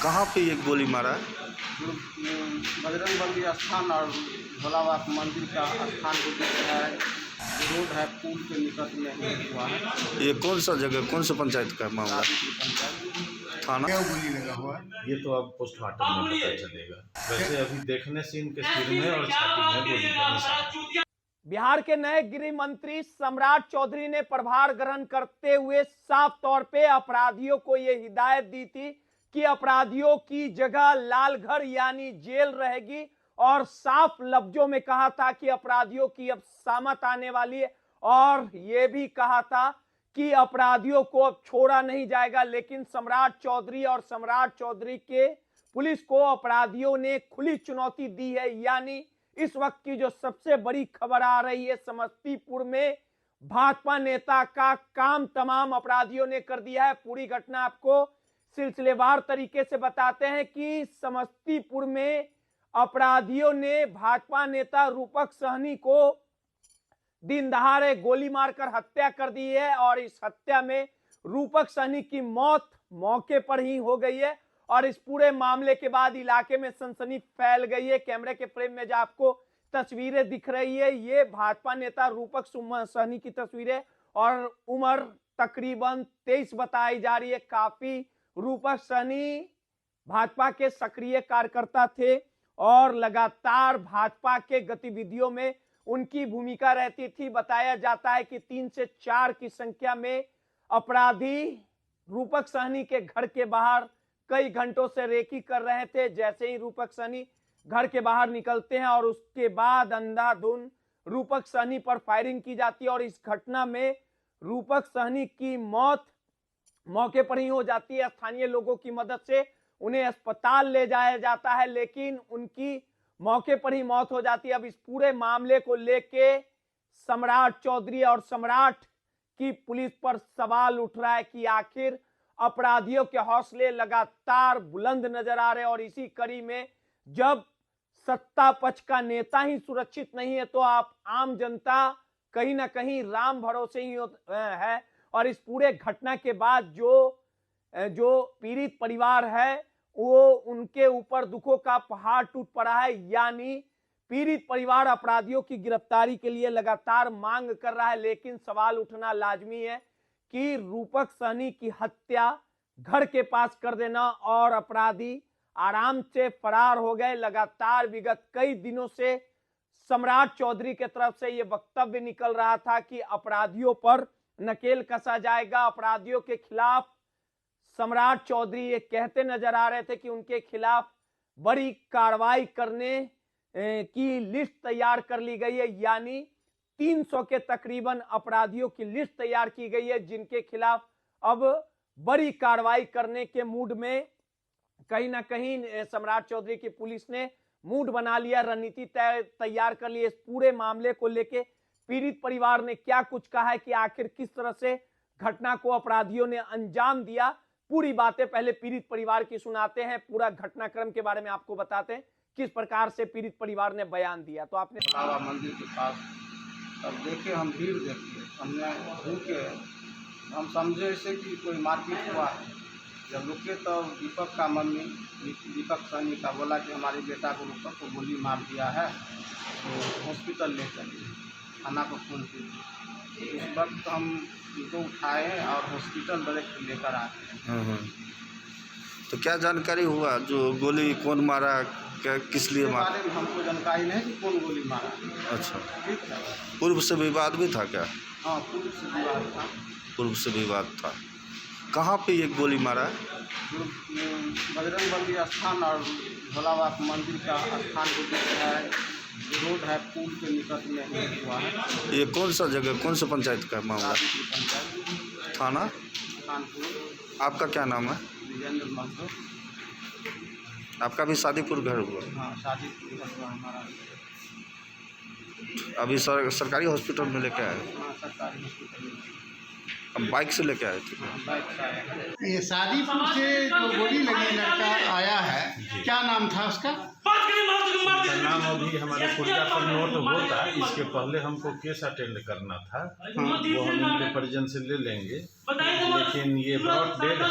कहाँ पे ये गोली मारा? जो बजरंग बली स्थान और भोला बाबा के मंदिर का स्थान के बीच है, रोड है, पुल के निकट में ही हुआ है। ये कौन सा जगह, कौन सा पंचायत का मामला? शादीपुर पंचायत। थाना? क्या गोली लगा हुआ है? ये तो अब पोस्टमार्टम में पता चलेगा। वैसे अभी देखने से इनके सिर में और छाती में गोली का निशान। बिहार के नए गृह मंत्री सम्राट चौधरी ने प्रभार ग्रहण करते हुए साफ तौर पे अपराधियों को ये हिदायत दी थी कि अपराधियों की जगह लालघर यानी जेल रहेगी, और साफ लफ्जों में कहा था कि अपराधियों की अब सामत आने वाली है, और ये भी कहा था कि अपराधियों को अब छोड़ा नहीं जाएगा। लेकिन सम्राट चौधरी और सम्राट चौधरी के पुलिस को अपराधियों ने खुली चुनौती दी है। यानी इस वक्त की जो सबसे बड़ी खबर आ रही है, समस्तीपुर में भाजपा नेता का काम तमाम अपराधियों ने कर दिया है। पूरी घटना आपको सिलसिलेवार तरीके से बताते हैं कि समस्तीपुर में अपराधियों ने भाजपा नेता रूपक सहनी को दिन दहाड़े गोली मारकर हत्या कर दी है, और इस हत्या में रूपक सहनी की मौत मौके पर ही हो गई है। और इस पूरे मामले के बाद इलाके में सनसनी फैल गई है। कैमरे के फ्रेम में जो आपको तस्वीरें दिख रही है, ये भाजपा नेता रूपक सहनी की तस्वीरें, और उम्र तकरीबन 23 बताई जा रही है। काफी रूपक सहनी भाजपा के सक्रिय कार्यकर्ता थे और लगातार भाजपा के गतिविधियों में उनकी भूमिका रहती थी। बताया जाता है कि 3 से 4 की संख्या में अपराधी रूपक सहनी के घर के बाहर कई घंटों से रेकी कर रहे थे। जैसे ही रूपक सहनी घर के बाहर निकलते हैं और उसके बाद अंधाधुंध रूपक सहनी पर फायरिंग की जाती है, और इस घटना में रूपक सहनी की मौत मौके पर ही हो जाती है। स्थानीय लोगों की मदद से उन्हें अस्पताल ले जाया जाता है, लेकिन उनकी मौके पर ही मौत हो जाती है। अब इस पूरे मामले को लेके सम्राट चौधरी और सम्राट की पुलिस पर सवाल उठ रहा है कि आखिर अपराधियों के हौसले लगातार बुलंद नजर आ रहे हैं, और इसी कड़ी में जब सत्ता पक्ष का नेता ही सुरक्षित नहीं है, तो आप आम जनता कहीं ना कहीं राम भरोसे ही है। और इस पूरे घटना के बाद जो पीड़ित परिवार है, वो उनके ऊपर दुखों का पहाड़ टूट पड़ा है। यानी पीड़ित परिवार अपराधियों की गिरफ्तारी के लिए लगातार मांग कर रहा है, लेकिन सवाल उठना लाजमी है कि रूपक सहनी की हत्या घर के पास कर देना और अपराधी आराम से फरार हो गए। लगातार विगत कई दिनों से सम्राट चौधरी की तरफ से यह वक्तव्य निकल रहा था कि अपराधियों पर नकेल कसा जाएगा। अपराधियों के खिलाफ सम्राट चौधरी ये कहते नजर आ रहे थे कि उनके खिलाफ बड़ी कार्रवाई करने की लिस्ट तैयार कर ली गई है। यानी 300 के तकरीबन अपराधियों की लिस्ट तैयार की गई है, जिनके खिलाफ अब बड़ी कार्रवाई करने के मूड में कहीं ना कहीं सम्राट चौधरी की पुलिस ने मूड बना लिया, रणनीति तैयार कर ली। इस पूरे मामले को लेके पीड़ित परिवार ने क्या कुछ कहा है कि आखिर किस तरह से घटना को अपराधियों ने अंजाम दिया, पूरी बातें पहले पीड़ित परिवार की सुनाते हैं। पूरा घटनाक्रम के बारे में आपको बताते हैं किस प्रकार से पीड़ित परिवार ने बयान दिया। तो आपने बाबा मंदिर के पास तब देखे, हम भीड़ देखे, हमने रुके, हम समझे ऐसे कि कोई मारपीट हुआ है। जब रुके तो दीपक का मम्मी दीपक सहनी का बोला कि हमारे बेटा को रूपक को गोली मार दिया है, तो हॉस्पिटल ले चलिए, थाना को फोन कीजिए। उस वक्त हम उनको उठाए और हॉस्पिटल डायरेक्ट लेकर आए। तो क्या जानकारी हुआ, जो गोली कौन मारा, क्या किस लिए मारा? बारे में हमको जानकारी नहीं कि कौन गोली मारा। अच्छा, ठीक है। पूर्व से विवाद भी था क्या? हाँ, पूर्व से विवाद था। पूर्व से विवाद था। कहाँ पे ये गोली मारा? जो बजरंग बली स्थान और भोला बाबा के मंदिर का स्थान के बीच है, रोड है, पुल के निकट में ही हुआ है। ये कौन सा जगह, कौन सा पंचायत का मामला? शादीपुर पंचायत, थाना? कानपुर। आपका क्या नाम है? विजेंद्र महतो। आपका भी शादीपुर घर हुआ? हाँ, शादीपुर का हुआ हमारा। अभी सरकारी हॉस्पिटल में लेके आए? हाँ, सरकारी हॉस्पिटल में। हम बाइक से लेके आए थे। बाइक से आया है। ये शादीपुर से जो गोली लगी लड़का आया है, क्या नाम था उसका? उसका नाम अभी हमारे पुलिया पर नोट होता, इसके पहले हमको केस अटेंड करना था, वो हम इनके परिजन से ले लेंगे। लेकिन ये ब्रॉड डेड है,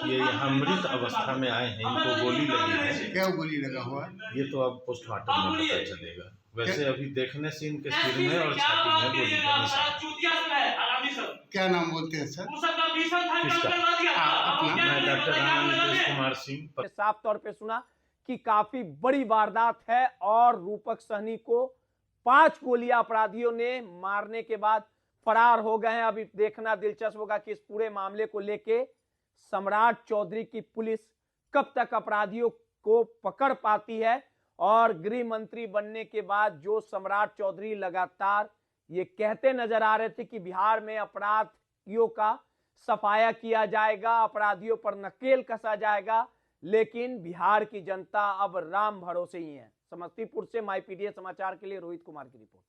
ये यहाँ मृत अवस्था में आए हैं, इनको गोली लगी है। क्या गोली लगा हुआ है? ये तो अब पोस्टमार्टम में पता चलेगा। वैसे अभी देखने से इनके सिर में और छाती में गोली का निशान। क्या नाम बोलते हैं सर? किसका? अपना मैं डॉक्टर राणा नीतीश कुमार सिंह। साफ तौर पे सुना कि काफी बड़ी वारदात है और रूपक सहनी को 5 गोलियां अपराधियों ने मारने के बाद फरार हो गए हैं। अभी देखना दिलचस्प होगा कि इस पूरे मामले को लेके सम्राट चौधरी की पुलिस कब तक अपराधियों को पकड़ पाती है। और गृह मंत्री बनने के बाद जो सम्राट चौधरी लगातार ये कहते नजर आ रहे थे कि बिहार में अपराधियों का सफाया किया जाएगा, अपराधियों पर नकेल कसा जाएगा, लेकिन बिहार की जनता अब राम भरोसे ही है। समस्तीपुर से माई पीडीए समाचार के लिए रोहित कुमार की रिपोर्ट।